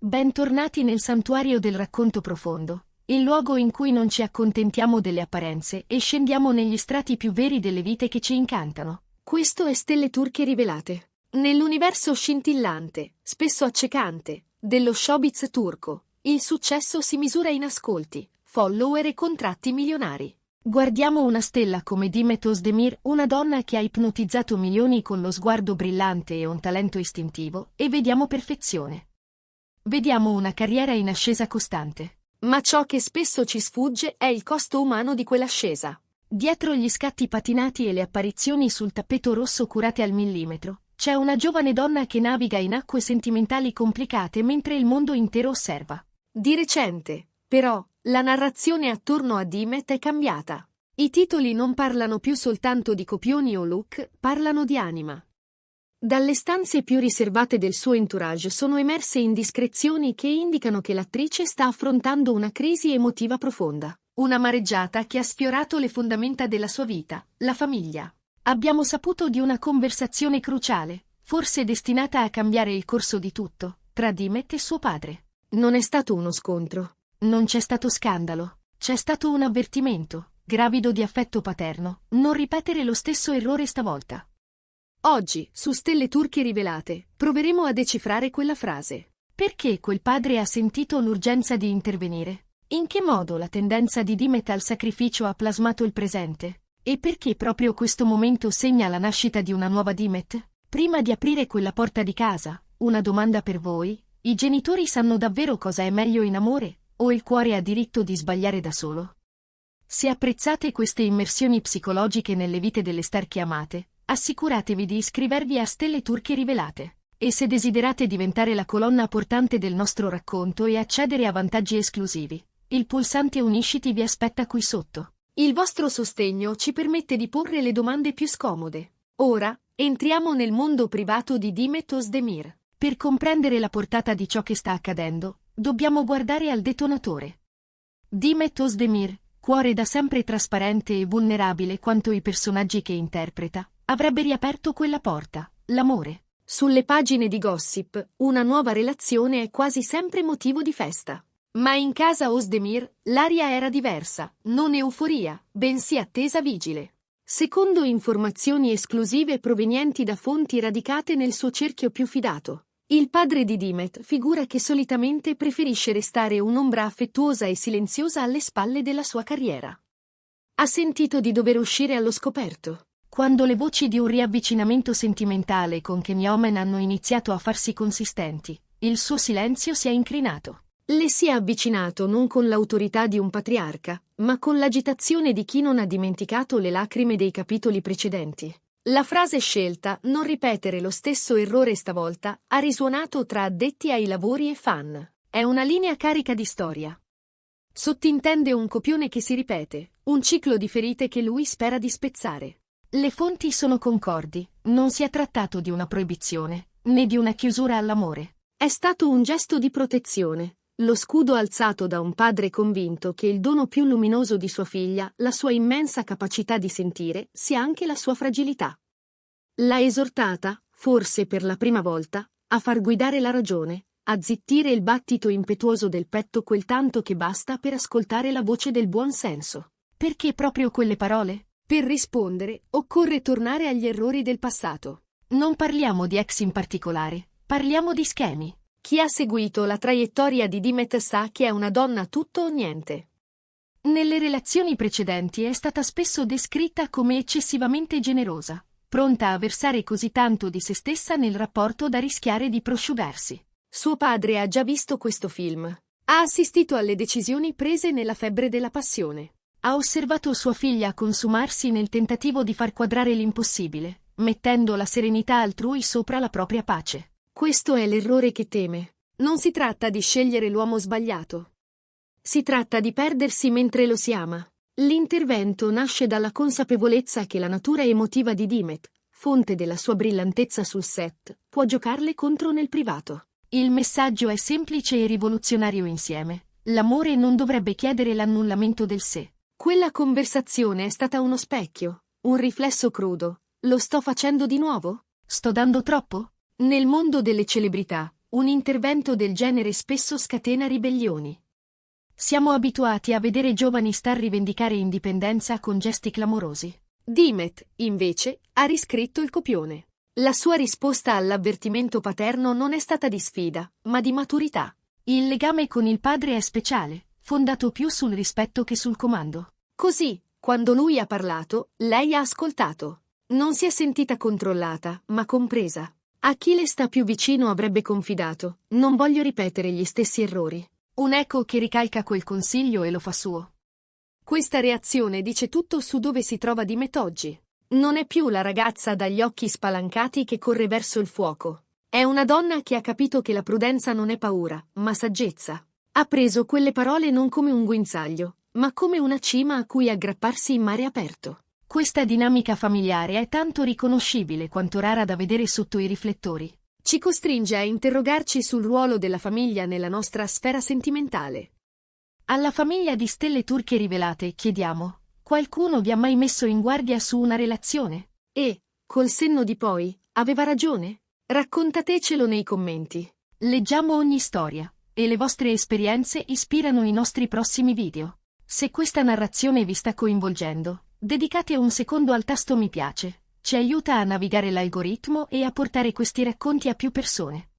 Bentornati nel santuario del racconto profondo, il luogo in cui non ci accontentiamo delle apparenze e scendiamo negli strati più veri delle vite che ci incantano. Questo è Stelle Turche Rivelate. Nell'universo scintillante, spesso accecante, dello showbiz turco, il successo si misura in ascolti, follower e contratti milionari. Guardiamo una stella come Demet Özdemir, una donna che ha ipnotizzato milioni con lo sguardo brillante e un talento istintivo, e vediamo perfezione. Vediamo una carriera in ascesa costante. Ma ciò che spesso ci sfugge è il costo umano di quell'ascesa. Dietro gli scatti patinati e le apparizioni sul tappeto rosso curate al millimetro, c'è una giovane donna che naviga in acque sentimentali complicate mentre il mondo intero osserva. Di recente, però, la narrazione attorno a Demet è cambiata. I titoli non parlano più soltanto di copioni o look, parlano di anima. Dalle stanze più riservate del suo entourage sono emerse indiscrezioni che indicano che l'attrice sta affrontando una crisi emotiva profonda. Una mareggiata che ha sfiorato le fondamenta della sua vita, la famiglia. Abbiamo saputo di una conversazione cruciale, forse destinata a cambiare il corso di tutto, tra Demet e suo padre. Non è stato uno scontro. Non c'è stato scandalo. C'è stato un avvertimento, gravido di affetto paterno, non ripetere lo stesso errore stavolta. Oggi, su Stelle Turche Rivelate, proveremo a decifrare quella frase. Perché quel padre ha sentito l'urgenza di intervenire? In che modo la tendenza di Demet al sacrificio ha plasmato il presente? E perché proprio questo momento segna la nascita di una nuova Demet? Prima di aprire quella porta di casa, una domanda per voi: i genitori sanno davvero cosa è meglio in amore, o il cuore ha diritto di sbagliare da solo? Se apprezzate queste immersioni psicologiche nelle vite delle star che amate, assicuratevi di iscrivervi a Stelle Turche Rivelate. E se desiderate diventare la colonna portante del nostro racconto e accedere a vantaggi esclusivi, il pulsante Unisciti vi aspetta qui sotto. Il vostro sostegno ci permette di porre le domande più scomode. Ora, entriamo nel mondo privato di Demet Özdemir. Per comprendere la portata di ciò che sta accadendo, dobbiamo guardare al detonatore. Demet Özdemir, cuore da sempre trasparente e vulnerabile quanto i personaggi che interpreta, avrebbe riaperto quella porta, l'amore. Sulle pagine di gossip, una nuova relazione è quasi sempre motivo di festa. Ma in casa Özdemir, l'aria era diversa, non euforia, bensì attesa vigile. Secondo informazioni esclusive provenienti da fonti radicate nel suo cerchio più fidato, il padre di Demet figura che solitamente preferisce restare un'ombra affettuosa e silenziosa alle spalle della sua carriera. Ha sentito di dover uscire allo scoperto. Quando le voci di un riavvicinamento sentimentale con Kenny Omen hanno iniziato a farsi consistenti, il suo silenzio si è incrinato. Le si è avvicinato non con l'autorità di un patriarca, ma con l'agitazione di chi non ha dimenticato le lacrime dei capitoli precedenti. La frase scelta, non ripetere lo stesso errore stavolta, ha risuonato tra addetti ai lavori e fan. È una linea carica di storia. Sottintende un copione che si ripete, un ciclo di ferite che lui spera di spezzare. Le fonti sono concordi, non si è trattato di una proibizione, né di una chiusura all'amore. È stato un gesto di protezione, lo scudo alzato da un padre convinto che il dono più luminoso di sua figlia, la sua immensa capacità di sentire, sia anche la sua fragilità. L'ha esortata, forse per la prima volta, a far guidare la ragione, a zittire il battito impetuoso del petto quel tanto che basta per ascoltare la voce del buon senso. Perché proprio quelle parole? Per rispondere, occorre tornare agli errori del passato. Non parliamo di ex in particolare, parliamo di schemi. Chi ha seguito la traiettoria di Demet sa che è una donna tutto o niente. Nelle relazioni precedenti è stata spesso descritta come eccessivamente generosa, pronta a versare così tanto di se stessa nel rapporto da rischiare di prosciugarsi. Suo padre ha già visto questo film. Ha assistito alle decisioni prese nella febbre della passione. Ha osservato sua figlia consumarsi nel tentativo di far quadrare l'impossibile, mettendo la serenità altrui sopra la propria pace. Questo è l'errore che teme. Non si tratta di scegliere l'uomo sbagliato. Si tratta di perdersi mentre lo si ama. L'intervento nasce dalla consapevolezza che la natura emotiva di Demet, fonte della sua brillantezza sul set, può giocarle contro nel privato. Il messaggio è semplice e rivoluzionario insieme. L'amore non dovrebbe chiedere l'annullamento del sé. Quella conversazione è stata uno specchio, un riflesso crudo. Lo sto facendo di nuovo? Sto dando troppo? Nel mondo delle celebrità, Un intervento del genere spesso scatena ribellioni. Siamo abituati a vedere giovani star rivendicare indipendenza con gesti clamorosi. Dimet, invece, ha riscritto il copione. La sua risposta all'avvertimento paterno non è stata di sfida, ma di maturità. Il legame con il padre è speciale, fondato più sul rispetto che sul comando. Così, quando lui ha parlato, lei ha ascoltato. Non si è sentita controllata, ma compresa. A chi le sta più vicino avrebbe confidato: non voglio ripetere gli stessi errori. Un eco che ricalca quel consiglio e lo fa suo. Questa reazione dice tutto su dove si trova Dimet oggi. Non è più la ragazza dagli occhi spalancati che corre verso il fuoco. È una donna che ha capito che la prudenza non è paura, ma saggezza. Ha preso quelle parole non come un guinzaglio, ma come una cima a cui aggrapparsi in mare aperto. Questa dinamica familiare è tanto riconoscibile quanto rara da vedere sotto i riflettori. Ci costringe a interrogarci sul ruolo della famiglia nella nostra sfera sentimentale. Alla famiglia di stelle turche rivelate chiediamo: qualcuno vi ha mai messo in guardia su una relazione? E, col senno di poi, aveva ragione? Raccontatecelo nei commenti. Leggiamo ogni storia, e le vostre esperienze ispirano i nostri prossimi video. Se questa narrazione vi sta coinvolgendo, dedicate un secondo al tasto mi piace. Ci aiuta a navigare l'algoritmo e a portare questi racconti a più persone.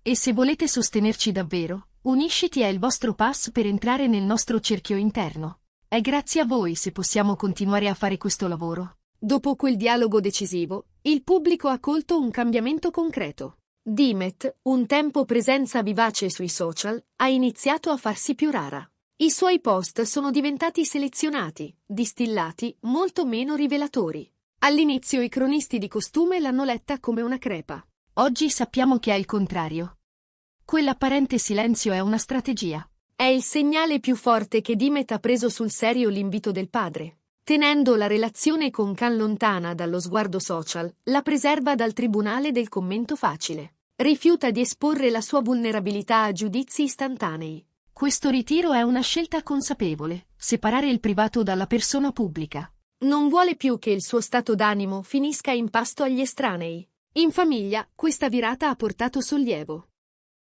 E se volete sostenerci davvero, Unisciti è il vostro pass per entrare nel nostro cerchio interno. È grazie a voi se possiamo continuare a fare questo lavoro. Dopo quel dialogo decisivo, il pubblico ha colto un cambiamento concreto. Dimet, un tempo presenza vivace sui social, ha iniziato a farsi più rara. I suoi post sono diventati selezionati, distillati, molto meno rivelatori. All'inizio i cronisti di costume l'hanno letta come una crepa. Oggi sappiamo che è il contrario. Quell'apparente silenzio è una strategia. È il segnale più forte che Dimet ha preso sul serio l'invito del padre. Tenendo la relazione con Khan lontana dallo sguardo social, la preserva dal tribunale del commento facile. Rifiuta di esporre la sua vulnerabilità a giudizi istantanei. Questo ritiro è una scelta consapevole, separare il privato dalla persona pubblica. Non vuole più che il suo stato d'animo finisca in pasto agli estranei. In famiglia, questa virata ha portato sollievo.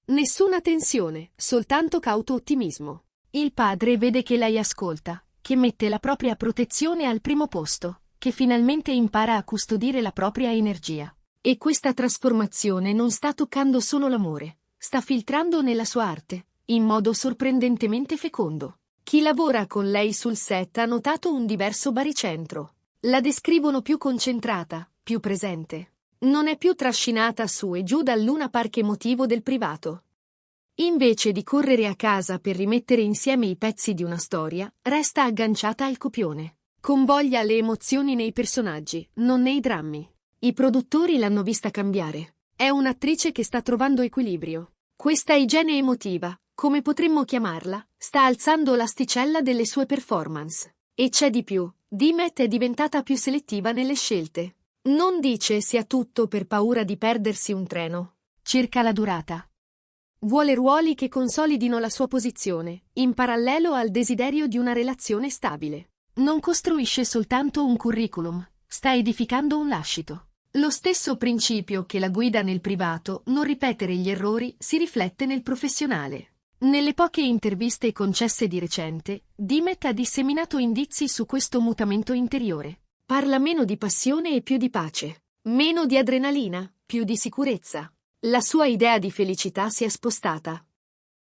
Nessuna tensione, soltanto cauto ottimismo. Il padre vede che lei ascolta, che mette la propria protezione al primo posto, che finalmente impara a custodire la propria energia. E questa trasformazione non sta toccando solo l'amore, sta filtrando nella sua arte, in modo sorprendentemente fecondo. Chi lavora con lei sul set ha notato un diverso baricentro. La descrivono più concentrata, più presente. Non è più trascinata su e giù dal Luna Park emotivo del privato. Invece di correre a casa per rimettere insieme i pezzi di una storia, resta agganciata al copione. Convoglia le emozioni nei personaggi, non nei drammi. I produttori l'hanno vista cambiare. È un'attrice che sta trovando equilibrio. Questa igiene emotiva, come potremmo chiamarla, sta alzando l'asticella delle sue performance. E c'è di più, Dimet è diventata più selettiva nelle scelte. Non dice sia tutto per paura di perdersi un treno. Cerca la durata. Vuole ruoli che consolidino la sua posizione, in parallelo al desiderio di una relazione stabile. Non costruisce soltanto un curriculum, sta edificando un lascito. Lo stesso principio che la guida nel privato, non ripetere gli errori, si riflette nel professionale. Nelle poche interviste concesse di recente, Dimet ha disseminato indizi su questo mutamento interiore. Parla meno di passione e più di pace. Meno di adrenalina, più di sicurezza. La sua idea di felicità si è spostata.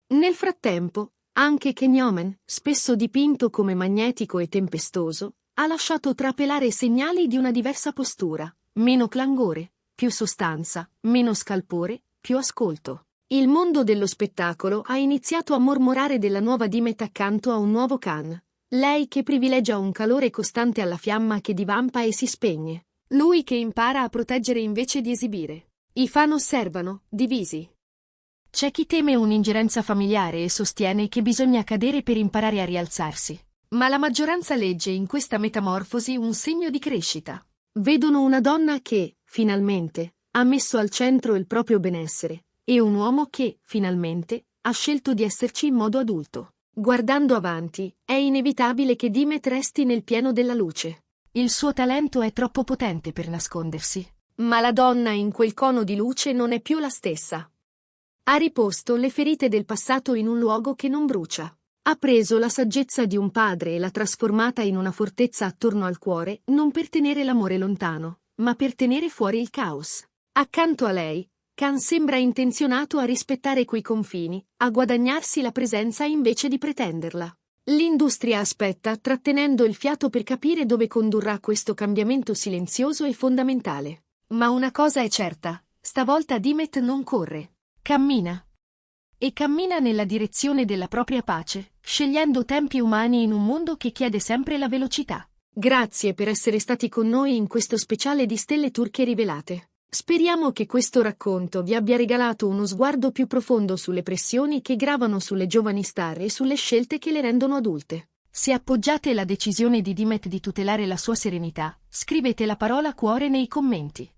Nel frattempo, anche Kenyomen, spesso dipinto come magnetico e tempestoso, ha lasciato trapelare segnali di una diversa postura. Meno clangore, più sostanza, meno scalpore, più ascolto. Il mondo dello spettacolo ha iniziato a mormorare della nuova Dimet accanto a un nuovo Khan. Lei che privilegia un calore costante alla fiamma che divampa e si spegne. Lui che impara a proteggere invece di esibire. I fan osservano, divisi. C'è chi teme un'ingerenza familiare e sostiene che bisogna cadere per imparare a rialzarsi. Ma la maggioranza legge in questa metamorfosi un segno di crescita. Vedono una donna che, finalmente, ha messo al centro il proprio benessere, e un uomo che, finalmente, ha scelto di esserci in modo adulto. Guardando avanti, è inevitabile che Dimet resti nel pieno della luce. Il suo talento è troppo potente per nascondersi. Ma la donna in quel cono di luce non è più la stessa. Ha riposto le ferite del passato in un luogo che non brucia. Ha preso la saggezza di un padre e l'ha trasformata in una fortezza attorno al cuore, non per tenere l'amore lontano, ma per tenere fuori il caos. Accanto a lei, Khan sembra intenzionato a rispettare quei confini, a guadagnarsi la presenza invece di pretenderla. L'industria aspetta, trattenendo il fiato per capire dove condurrà questo cambiamento silenzioso e fondamentale. Ma una cosa è certa, stavolta Dimet non corre. Cammina. E cammina nella direzione della propria pace, scegliendo tempi umani in un mondo che chiede sempre la velocità. Grazie per essere stati con noi in questo speciale di Stelle Turche Rivelate. Speriamo che questo racconto vi abbia regalato uno sguardo più profondo sulle pressioni che gravano sulle giovani star e sulle scelte che le rendono adulte. Se appoggiate la decisione di Dimet di tutelare la sua serenità, scrivete la parola cuore nei commenti.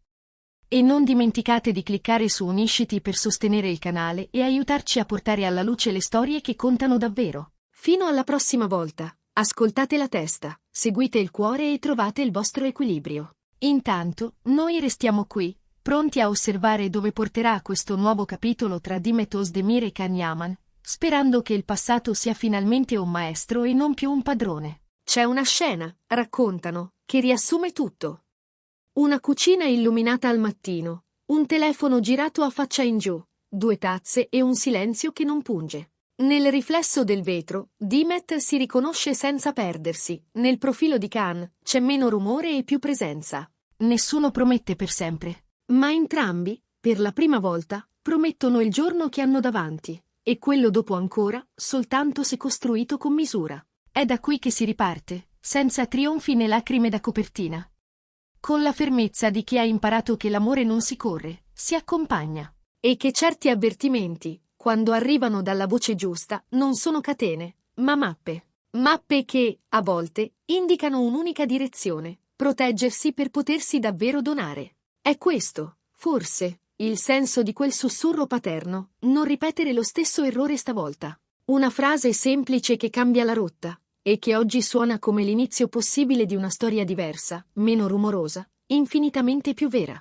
E non dimenticate di cliccare su Unisciti per sostenere il canale e aiutarci a portare alla luce le storie che contano davvero. Fino alla prossima volta, ascoltate la testa, seguite il cuore e trovate il vostro equilibrio. Intanto, noi restiamo qui, pronti a osservare dove porterà questo nuovo capitolo tra Dimet Özdemir e Can Yaman, sperando che il passato sia finalmente un maestro e non più un padrone. C'è una scena, raccontano, che riassume tutto. Una cucina illuminata al mattino, un telefono girato a faccia in giù, 2 tazze e un silenzio che non punge. Nel riflesso del vetro, Dimet si riconosce senza perdersi, nel profilo di Khan c'è meno rumore e più presenza. Nessuno promette per sempre, ma entrambi, per la prima volta, promettono il giorno che hanno davanti, e quello dopo ancora, soltanto se costruito con misura. È da qui che si riparte, senza trionfi né lacrime da copertina. Con la fermezza di chi ha imparato che l'amore non si corre, si accompagna. E che certi avvertimenti, quando arrivano dalla voce giusta, non sono catene, ma mappe. Mappe che, a volte, indicano un'unica direzione, proteggersi per potersi davvero donare. È questo, forse, il senso di quel sussurro paterno, non ripetere lo stesso errore stavolta. Una frase semplice che cambia la rotta, e che oggi suona come l'inizio possibile di una storia diversa, meno rumorosa, infinitamente più vera.